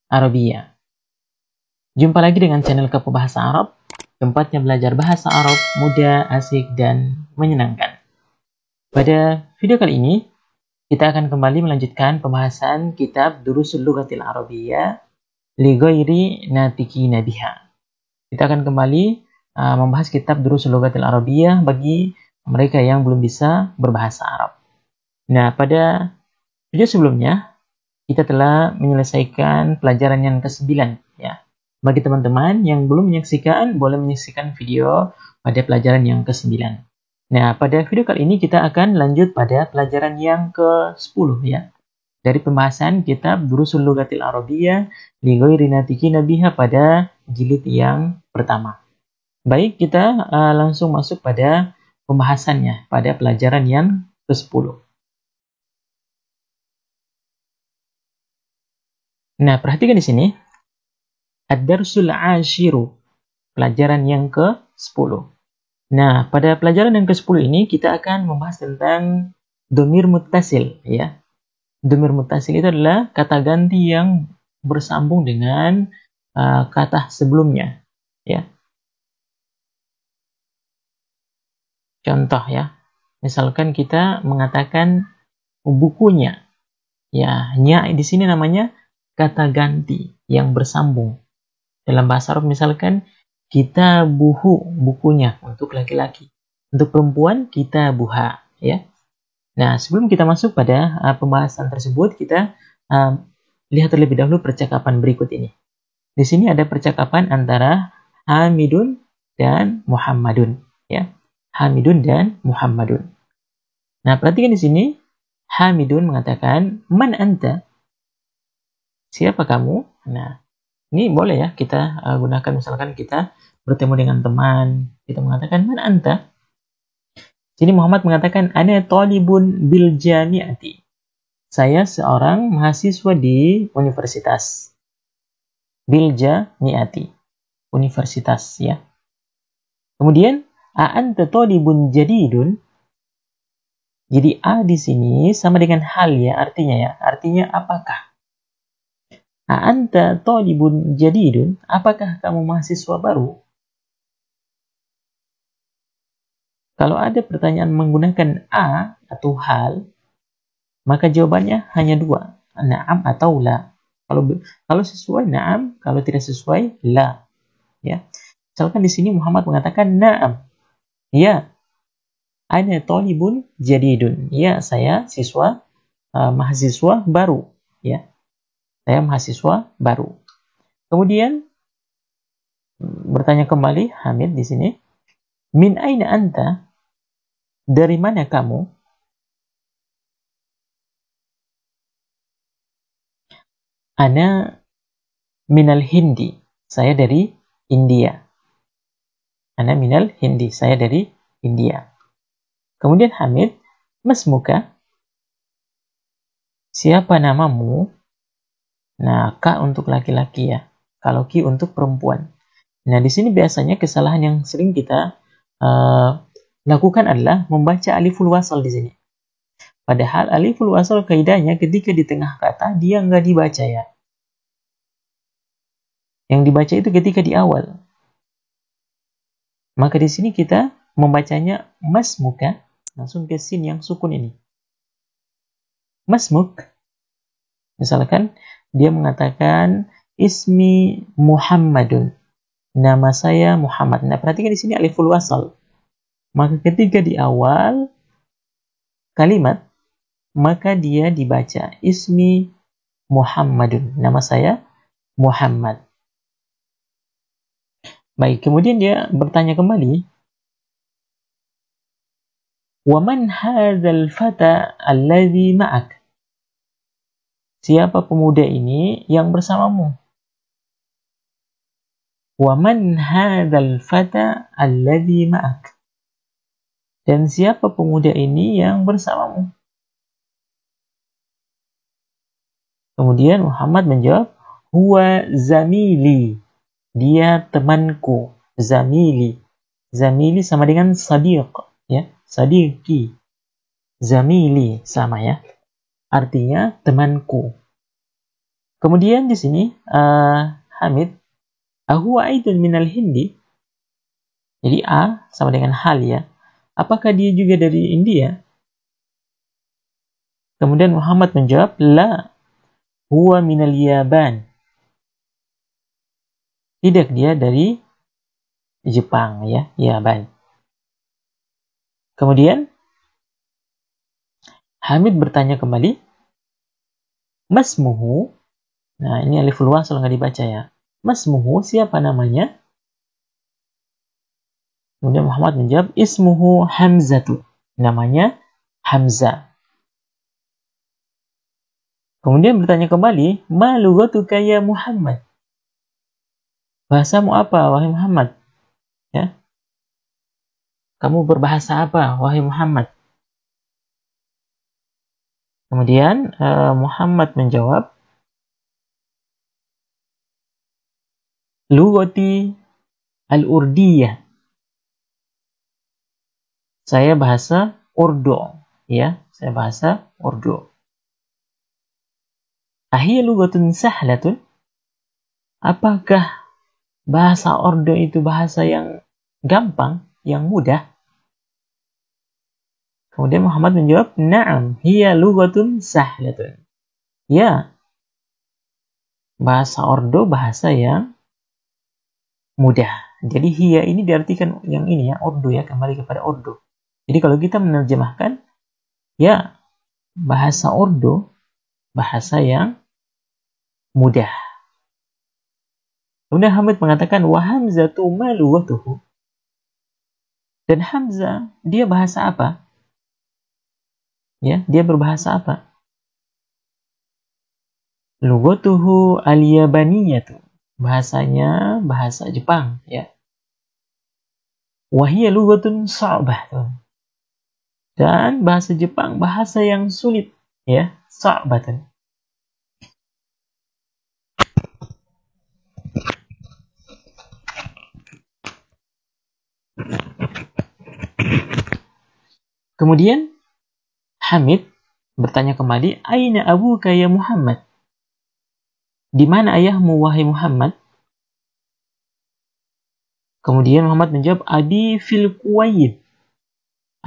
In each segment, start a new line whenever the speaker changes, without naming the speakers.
Arabiyah. Jumpa lagi dengan channel Kepo Bahasa Arab, tempatnya belajar bahasa Arab mudah, asik, dan menyenangkan. Pada video kali ini, kita akan kembali melanjutkan pembahasan kitab Durusul Lughatil Arabiyyah li ghairi natikina biha. Kita akan kembali membahas kitab Durusul Lughatil Arabiyyah bagi mereka yang belum bisa berbahasa Arab. Nah, pada video sebelumnya, kita telah menyelesaikan pelajaran yang ke-9, ya. Bagi teman-teman yang belum menyaksikan, boleh menyaksikan video pada pelajaran yang ke-9. Nah, pada video kali ini kita akan lanjut pada pelajaran yang ke-10, ya. Dari pembahasan kitab Durusul Lughatil Arabiyyah li ghairi natikina biha pada jilid yang pertama. Baik, kita langsung masuk pada pembahasannya pada pelajaran yang ke-10. Nah, perhatikan di sini. Ad-Darsul Ashiru, pelajaran yang ke-10. Nah, pada pelajaran yang ke-10 ini kita akan membahas tentang dhamir muttasil, ya. Dhamir muttasil itu adalah kata ganti yang bersambung dengan kata sebelumnya, ya. Contoh, ya. Misalkan kita mengatakan bukunya. Ya, nya di sini namanya kata ganti yang bersambung. Dalam bahasa Arab misalkan kitabuhu, bukunya untuk laki-laki. Untuk perempuan kitabuha, ya. Nah, sebelum kita masuk pada pembahasan tersebut, kita lihat terlebih dahulu percakapan berikut ini. Di sini ada percakapan antara Hamidun dan Muhammadun, ya. Hamidun dan Muhammadun. Nah, perhatikan di sini. Hamidun mengatakan, "Man anta?" Siapa kamu? Nah, ini boleh ya kita gunakan, misalkan kita bertemu dengan teman, kita mengatakan man anta. Sini Muhammad mengatakan ana talibun bil jami'ati. Saya seorang mahasiswa di universitas. Bil jami'ati. Universitas, ya. Kemudian a anta talibun jadidun. Jadi a di sini sama dengan hal, ya, artinya, ya. Artinya apakah? Anta talibun jadidun, apakah kamu mahasiswa baru? Kalau ada pertanyaan menggunakan a atau hal, maka jawabannya hanya dua, na'am atau la. Kalau sesuai na'am, kalau tidak sesuai la, ya. Misalkan di sini Muhammad mengatakan na'am, ya, ana talibun jadidun, ya, saya siswa mahasiswa baru, ya. Saya mahasiswa baru. Kemudian bertanya kembali Hamid di sini, min aina anta? Dari mana kamu? Ana minal Hindi. Saya dari India. Ana minal Hindi. Saya dari India. Kemudian Hamid, masmuka? Siapa namamu? Nah, ka untuk laki-laki, ya. Kalau ki untuk perempuan. Nah, di sini biasanya kesalahan yang sering kita lakukan adalah membaca aliful wasal di sini. Padahal aliful wasal kaidahnya ketika di tengah kata dia nggak dibaca, ya. Yang dibaca itu ketika di awal. Maka di sini kita membacanya masmuka, langsung ke sin yang sukun ini. Masmuk. Misalkan dia mengatakan ismi Muhammadun. Nama saya Muhammad. Nah, perhatikan di sini aliful wasal. Maka ketika di awal kalimat, maka dia dibaca ismi Muhammadun. Nama saya Muhammad. Baik, kemudian dia bertanya kembali, "Wa man hadzal fata alladzi ma'ak?" Siapa pemuda ini yang bersamamu? Wa man hadzal fata alladzi ma'ak? Dan siapa pemuda ini yang bersamamu? Kemudian Muhammad menjawab, huwa zamili. Dia temanku. Zamili. Zamili sama dengan sadiq, ya. Sadiqi. Zamili sama, ya. Artinya temanku. Kemudian di sini Hamid, ahuwa aidun minal Hindi. Jadi A sama dengan hal ya. Apakah dia juga dari India? Kemudian Muhammad menjawab, la, huwa minal Yaban. Tidak, dia dari Jepang ya, Yaban. Kemudian Hamid bertanya kembali, masmuhu. Nah, ini aliful wasl nggak dibaca ya. Masmuhu, siapa namanya? Kemudian Muhammad menjawab, ismuhu Hamzatu. Namanya Hamzah. Kemudian bertanya kembali, ma lughatuka ya Muhammad? Bahasamu apa, wahai Muhammad? Ya. Kamu berbahasa apa, wahai Muhammad? Kemudian Muhammad menjawab, lughati al-Urdiyah. Saya bahasa Urdu, ya, saya bahasa Urdu. Ahiyya lughatun sahlatun? Apakah bahasa Urdu itu bahasa yang gampang, yang mudah? Kemudian Muhammad menjawab, na'am, hiya lughatun sahlatun. Ya, bahasa Urdu bahasa yang mudah. Jadi hiya ini diartikan yang ini ya, Urdu ya, kembali kepada Urdu. Jadi kalau kita menerjemahkan, ya, bahasa Urdu, bahasa yang mudah. Kemudian Hamid mengatakan, wa Hamzatu ma lughatuhu. Dan Hamzah, dia bahasa apa? Ya, dia berbahasa apa? Lughatuhu al-Yabaniyatu. Bahasanya bahasa Jepang, ya. Wa hiya lughatun sa'bah. Dan bahasa Jepang bahasa yang sulit, ya, sa'batan. Kemudian Hamid bertanya kembali, aina abuka ya Muhammad? Di mana ayahmu wahai Muhammad? Kemudian Muhammad menjawab, abi fil Kuwait.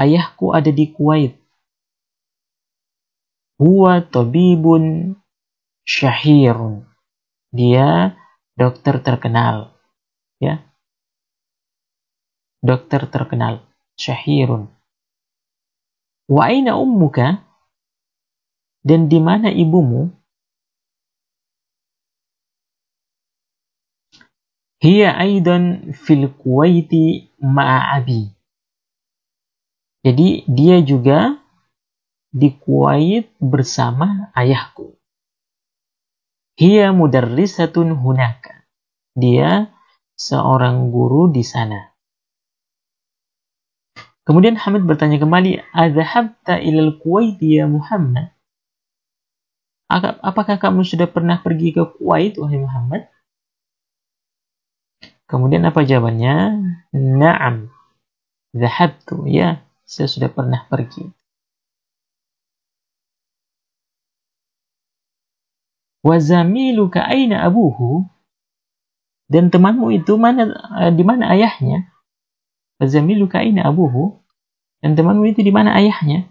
Ayahku ada di Kuwait. Huwa tabibun syahirun. Dia dokter terkenal. Ya. Dokter terkenal. Syahirun. Wa aina ummuka? Dan di mana ibumu? Hiya aidan fil Kuwaiti ma'a abi. Jadi dia juga di Kuwait bersama ayahku. Hiya mudarrisatun hunaka. Dia seorang guru di sana. Kemudian Hamid bertanya kembali, adzahabta ilal Kuwait ya Muhammad? Apakah kamu sudah pernah pergi ke Kuwait wahai Muhammad? Kemudian apa jawabannya? Na'am. Zahabtu, ya, saya sudah pernah pergi. Wa zamiluka aina abuhu? Dan temanmu itu di mana ayahnya? Wa zamiluka aina abuhu? Dan temanmu itu di mana ayahnya?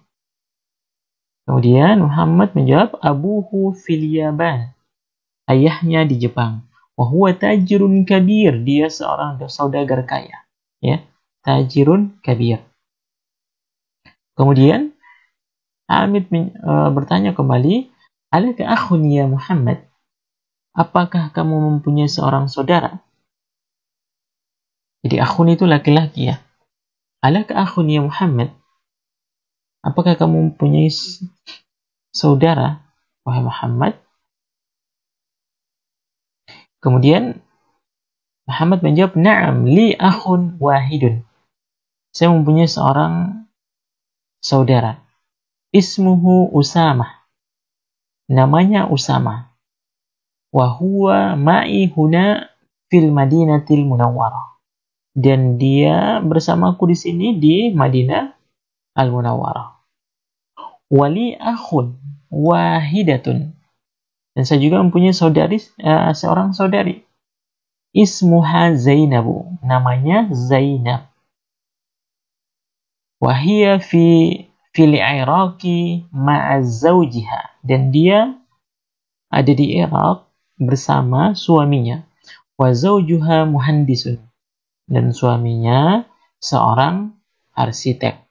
Kemudian Muhammad menjawab, abuhu fil Yaban. Ayahnya di Jepang. Wa huwa tajirun kabir. Dia seorang saudagar kaya. Ya, tajirun kabir. Kemudian Hamid bertanya kembali, alaka akhun ya Muhammad? Apakah kamu mempunyai seorang saudara? Jadi akhun itu laki-laki ya. Alaka akhun ya Muhammad? Apakah kamu mempunyai saudara wahai Muhammad? Kemudian Muhammad menjawab, na'am li akhun wahidun. Saya mempunyai seorang saudara. Ismuhu Usamah. Namanya Usamah. Wa huwa ma'i huna fil Madinatil Munawwarah. Dan dia bersamaku di sini di Madinah Al-Munawwarah. Wali akhun wahidatun. Dan saya juga mempunyai seorang saudari. Ismuha Zainabu. Namanya Zainab. Wahia fil Iraqi ma'a zawjiha. Dan dia ada di Irak bersama suaminya. Wa zawjuha muhandisun. Dan suaminya seorang arsitek.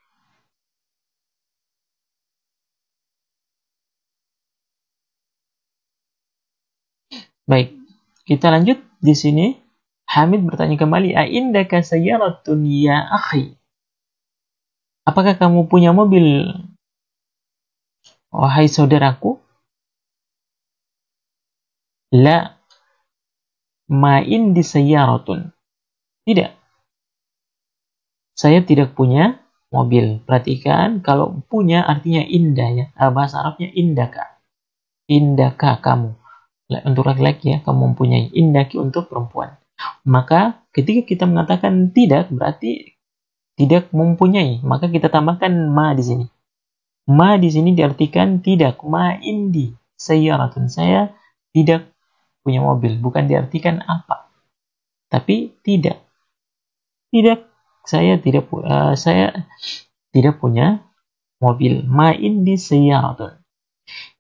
Baik, kita lanjut di sini. Hamid bertanya kembali, "Aindaka sayyaratun ya akhi?" Apakah kamu punya mobil, wahai saudaraku? La, ma indi sayyaratun. Tidak. Saya tidak punya mobil. Perhatikan, kalau punya artinya indah ya. Bahasa Arabnya indaka. Indaka kamu. Untuk laki-laki ya, kamu mempunyai. Indaki untuk perempuan. Maka ketika kita mengatakan tidak, berarti tidak mempunyai. Maka kita tambahkan ma di sini. Ma di sini diartikan tidak. Ma indi sayyaratun. Saya tidak punya mobil. Bukan diartikan apa. Tapi tidak. Tidak. Saya tidak punya mobil. Ma indi sayyaratun.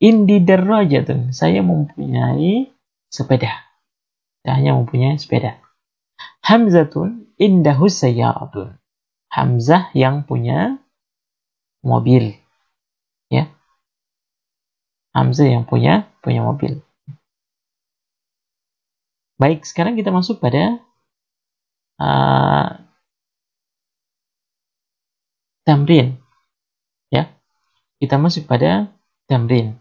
Indi darajatun. Saya mempunyai sepeda. Saya hanya mempunyai sepeda. Hamzatun indahus sayyaratun. Hamzah yang punya mobil. Ya. Hamzah yang punya mobil. Baik, sekarang kita masuk pada tamrin. Ya. Kita masuk pada tamrin.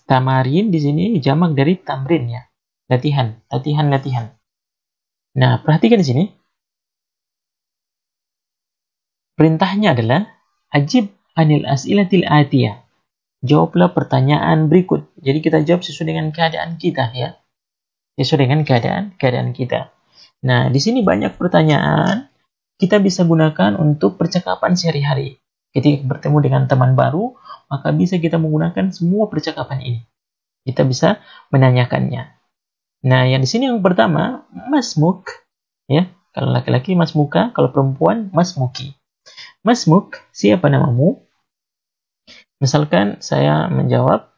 Tamarin di sini jamak dari tamrin ya. Latihan. Nah, perhatikan di sini. Perintahnya adalah ajib anil as'ilatil atiyah. Jawablah pertanyaan berikut. Jadi kita jawab sesuai dengan keadaan kita ya. Sesuai dengan keadaan kita. Nah, di sini banyak pertanyaan kita bisa gunakan untuk percakapan sehari-hari. Ketika bertemu dengan teman baru, maka bisa kita menggunakan semua percakapan ini. Kita bisa menanyakannya. Nah, yang di sini yang pertama, masmuk, ya. Kalau laki-laki masmuka, kalau perempuan masmuki. Masmuk, siapa namamu? Misalkan saya menjawab,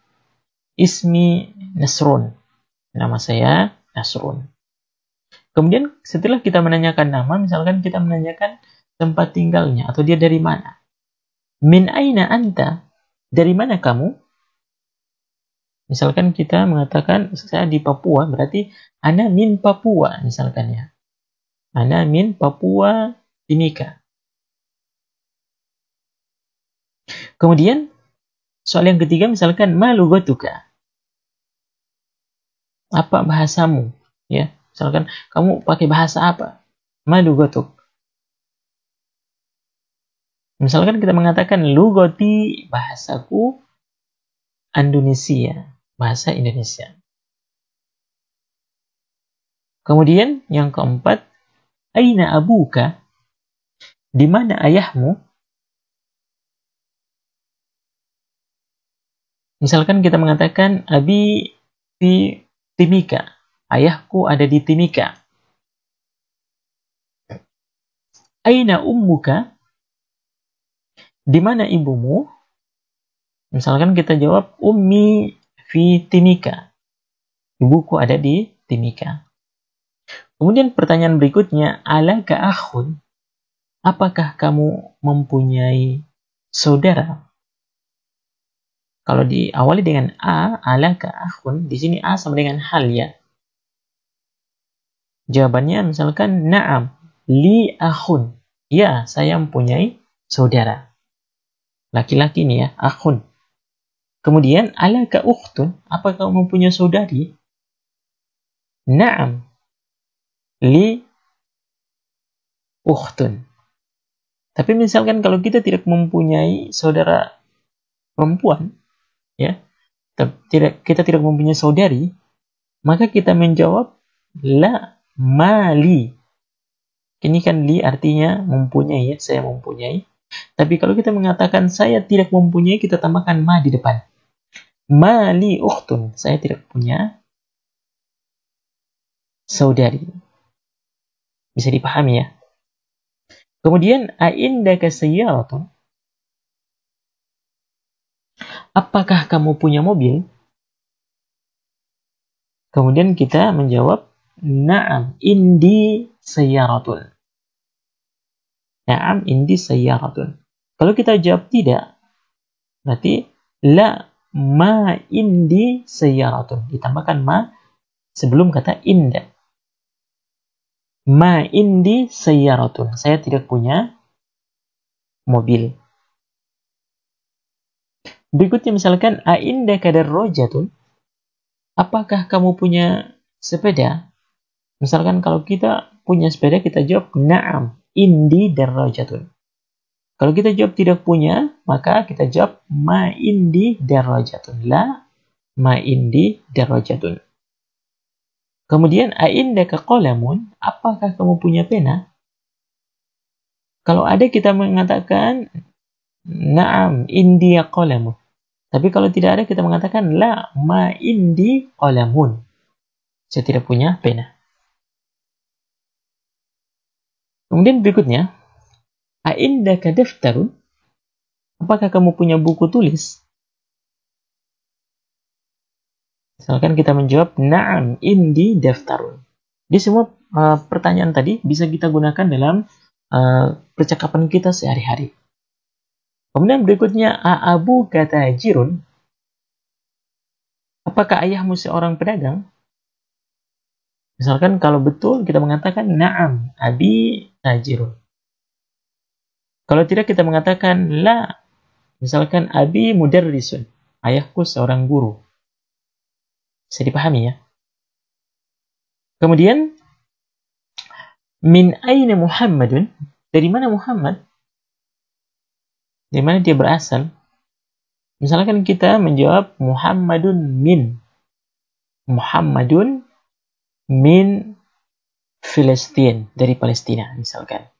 ismi Nasrun. Nama saya Nasrun. Kemudian setelah kita menanyakan nama, misalkan kita menanyakan tempat tinggalnya atau dia dari mana. Min aina anta? Dari mana kamu? Misalkan kita mengatakan saya di Papua, berarti ana min Papua misalkan ya. Ana min Papua Timika. Kemudian soal yang ketiga misalkan ma lugatuka? Apa bahasamu? Ya, misalkan kamu pakai bahasa apa? Ma lugatuk? Misalkan kita mengatakan lugati, bahasaku Indonesia, bahasa Indonesia. Kemudian yang keempat, aina abuka? Di mana ayahmu? Misalkan kita mengatakan abi fi Timika. Ayahku ada di Timika. Aina ummuka? Di mana ibumu? Misalkan kita jawab ummi fi Timika. Ibuku ada di Timika. Kemudian pertanyaan berikutnya, alaka akhun? Apakah kamu mempunyai saudara? Kalau diawali dengan a, alaka akhun, di sini a sama dengan hal ya. Jawabannya misalkan na'am, li akhun. Ya, saya mempunyai saudara. Laki-laki ini ya, akhun. Kemudian alaka ukhtun, apakah kamu mempunyai saudari? Na'am, li ukhtun. Tapi misalkan kalau kita tidak mempunyai saudara perempuan, ya, kita tidak mempunyai saudari, maka kita menjawab la mali. Ini kan li artinya mempunyai ya, saya mempunyai. Tapi kalau kita mengatakan saya tidak mempunyai, kita tambahkan ma di depan. Mali ukhtun, saya tidak punya saudari. Bisa dipahami ya. Kemudian aindaka sayyaratun, apakah kamu punya mobil? Kemudian kita menjawab, na'am indi sayyaratun. Na'am indi sayyaratun. Kalau kita jawab tidak, berarti la ma indi sayyaratun. Ditambahkan ma sebelum kata inda. Ma indi sayyaratun. Saya tidak punya mobil. Berikutnya misalkan a indaka darrajatun. Apakah kamu punya sepeda? Misalkan kalau kita punya sepeda, kita jawab na'am indi darrajatun. Kalau kita jawab tidak punya, maka kita jawab ma indi darrajatun. La ma indi darrajatun. Kemudian a indaka qalamun, apakah kamu punya pena? Kalau ada kita mengatakan na'am indi qalamun. Tapi kalau tidak ada kita mengatakan la ma indi qalamun. Saya tidak punya pena. Kemudian berikutnya, a indaka daftarun? Apakah kamu punya buku tulis? Misalkan kita menjawab na'am indi daftarun. Di semua pertanyaan tadi bisa kita gunakan dalam percakapan kita sehari-hari. Kemudian berikutnya, a abu kata jirun? Apakah ayahmu seorang pedagang? Misalkan kalau betul kita mengatakan na'am abi tajirun. Kalau tidak kita mengatakan la. Misalkan abi mudarrisun. Ayahku seorang guru. Bisa dipahami ya. Kemudian min aina Muhammadun? Dari mana Muhammad? Dari mana dia berasal? Misalkan kita menjawab Muhammadun min. Muhammadun min Filistin, dari Palestina misalkan.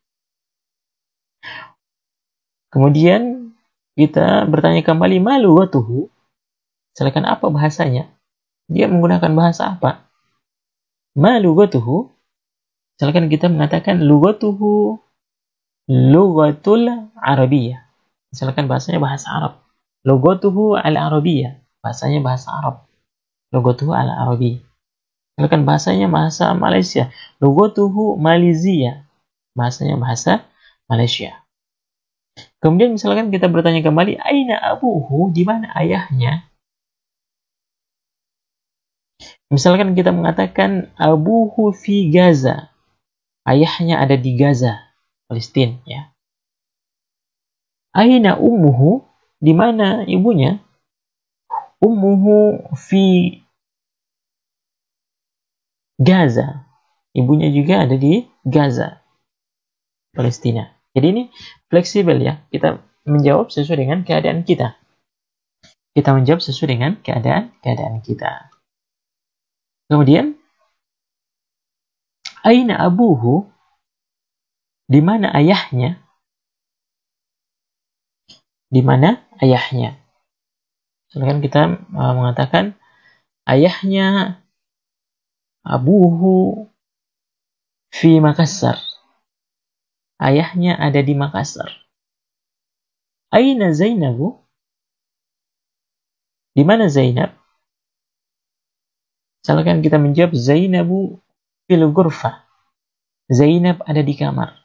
Kemudian kita bertanya kembali ma lughatuhu? Misalkan apa bahasanya? Dia menggunakan bahasa apa? Ma lughatuhu? Misalkan kita mengatakan lughatuhu lughatul Arabiyyah. Misalkan bahasanya bahasa Arab. Lughatuhu al-Arabiyyah. Bahasanya bahasa Arab. Lughatuhu al-Arabiyyah. Misalkan bahasanya bahasa Malaysia. Lughatuhu Malizia. Bahasanya bahasa Malaysia. Kemudian misalkan kita bertanya kembali, aina abuhu? Di mana ayahnya? Misalkan kita mengatakan abuhu fi Gaza. Ayahnya ada di Gaza, Palestina ya. Aina ummuhu? Di mana ibunya? Ummuhu fi Gaza. Ibunya juga ada di Gaza, Palestina. Jadi ini fleksibel ya. Kita menjawab sesuai dengan keadaan kita. Kita menjawab sesuai dengan keadaan kita. Kemudian, aina abuhu? Di mana ayahnya? Di mana ayahnya? Misalkan kita mengatakan ayahnya abuhu fi Makassar. Ayahnya ada di Makassar. Aina Zainabu? Di mana Zainab? Misalkan kita menjawab Zainabu fil ghurfah. Zainab ada di kamar.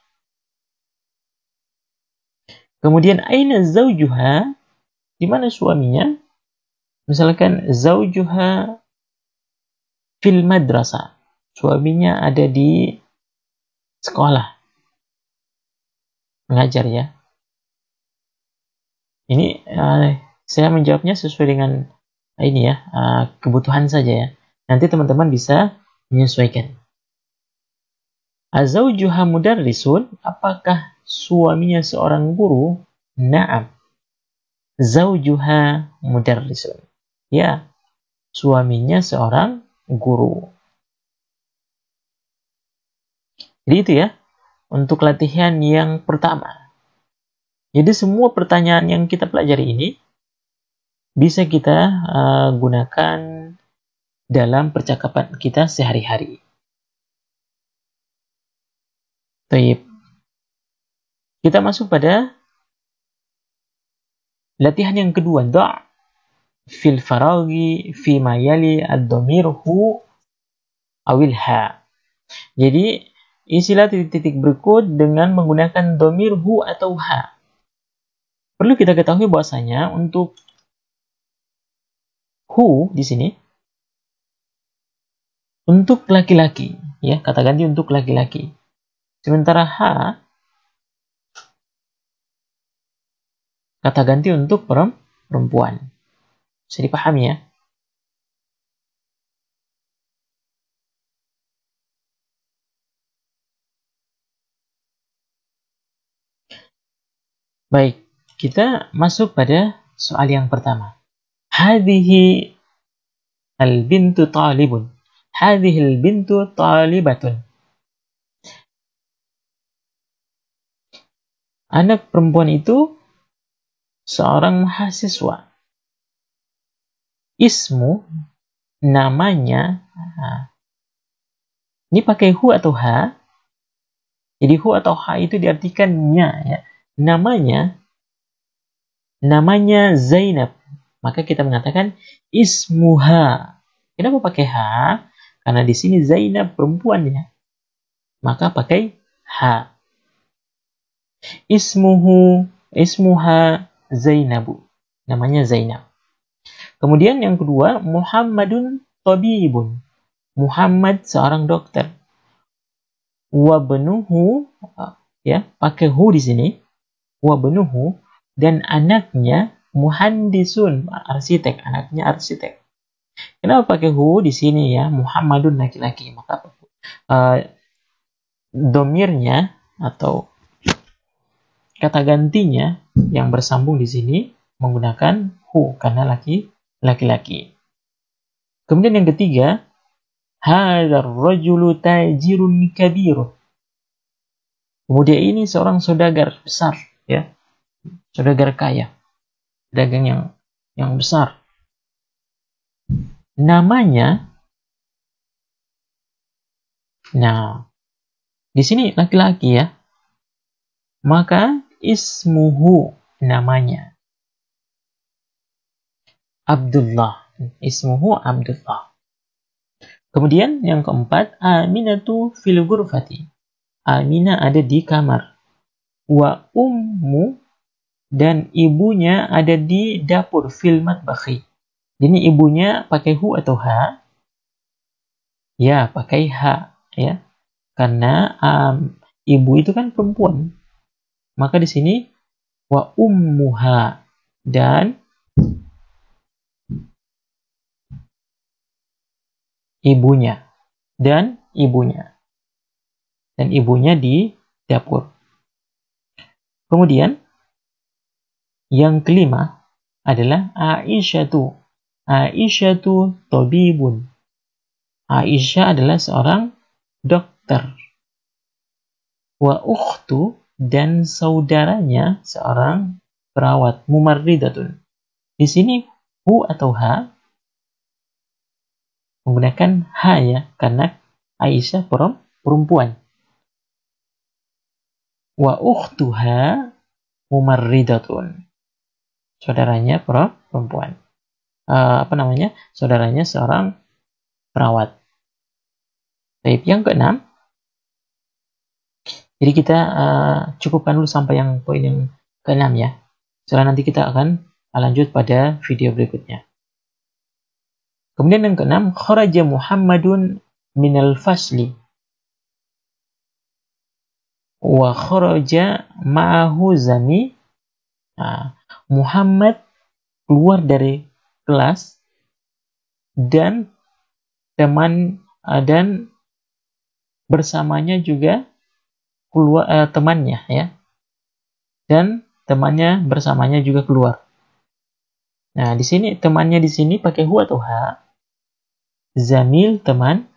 Kemudian aina zaujuha? Di mana suaminya? Misalkan zaujuha fil madrasah. Suaminya ada di sekolah. Mengajar ya. Ini saya menjawabnya sesuai dengan ini ya, kebutuhan saja ya. Nanti teman-teman bisa menyesuaikan. Azaujuha mudarrisun? Apakah suaminya seorang guru? Na'am. Zaujuha mudarrisun. Ya, suaminya seorang guru. Jadi itu ya, untuk latihan yang pertama. Jadi semua pertanyaan yang kita pelajari ini bisa kita gunakan dalam percakapan kita sehari-hari. Baik. Kita masuk pada latihan yang kedua. Da' fil faraghi fi ma yali ad-dhamir hu awil ha. Jadi, isilah titik-titik berikut dengan menggunakan dhamir hu atau ha. Perlu kita ketahui bahwasanya untuk hu di sini untuk laki-laki, ya, kata ganti untuk laki-laki. Sementara ha kata ganti untuk perempuan. Bisa dipahami ya? Baik, kita masuk pada soal yang pertama. Hadhihi al-bintu talibun. Hadhihi al-bintu talibatun. Anak perempuan itu seorang mahasiswa. Ismu, namanya, ini pakai hu atau ha. Jadi hu atau ha itu diartikan nya, ya. Namanya Zainab. Maka kita mengatakan ismuha. Kenapa pakai ha? Karena di sini Zainab perempuannya. Maka pakai ha. Ismuha Zainabu. Namanya Zainab. Kemudian yang kedua, Muhammadun tabibun. Muhammad seorang dokter. Wabnuhu, ya, pakai hu di sini. Wabnuhu, dan anaknya muhandisun, arsitek, anaknya arsitek. Kenapa pakai hu di sini ya? Muhammadun laki-laki. Maka domirnya atau kata gantinya yang bersambung di sini menggunakan hu karena laki-laki. Kemudian yang ketiga, hadzal rajulu tajirun kabirun. Kemudian ini seorang saudagar besar, ya. Saudagar kaya. Dagang yang besar. Namanya, nah, di sini laki-laki ya. Maka ismuhu, namanya Abdullah. Ismuhu Abdullah. Kemudian yang keempat, Aminatu fil ghurfati. Aminah ada di kamar. Wa ummu, dan ibunya ada di dapur, fil matbakhi. Ini ibunya pakai hu atau ha? Ya, pakai ha, ya. Karena ibu itu kan perempuan. Maka di sini wa ummuha, dan ibunya. Dan ibunya di dapur. Kemudian yang kelima adalah Aisyatu. Aisyatu tabibun. Aisyah adalah seorang dokter. Wa ukhtu, dan saudaranya seorang perawat, mumarridatun. Di sini hu atau ha menggunakan ha ya, karena Aisyah perempuan. Wa ukhtuha mumarridatun. Saudaranya perempuan. Saudaranya seorang perawat. Baik, yang keenam. Jadi kita cukupkan dulu sampai yang poin yang keenam ya. Setelah nanti kita akan lanjut pada video berikutnya. Kemudian yang keenam, kharaja Muhammadun minal fasli. Wa kharaja ma'ahu zami. Muhammad keluar dari kelas dan bersamanya juga keluar temannya ya. Dan temannya bersamanya juga keluar. Nah, di sini temannya di sini pakai hu atau ha? Zamil, teman,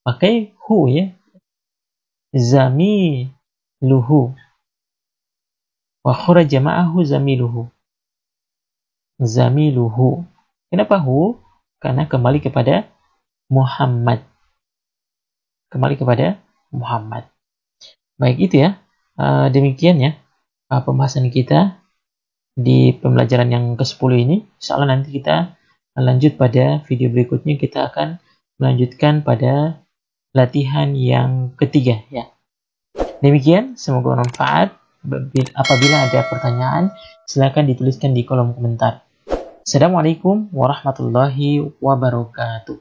pakai hu ya. Zamiluhu. Wa kharaja ma'ahu zamiluhu. zamiluhu. Kenapa hu? Karena kembali kepada Muhammad. Kembali kepada Muhammad. Baik, itu ya. Demikian ya pembahasan kita di pembelajaran yang ke-10 ini. Insyaallah nanti kita lanjut pada video berikutnya. Kita akan melanjutkan pada latihan yang ketiga ya. Demikian, semoga bermanfaat. Apabila ada pertanyaan, silakan dituliskan di kolom komentar. Assalamualaikum warahmatullahi wabarakatuh.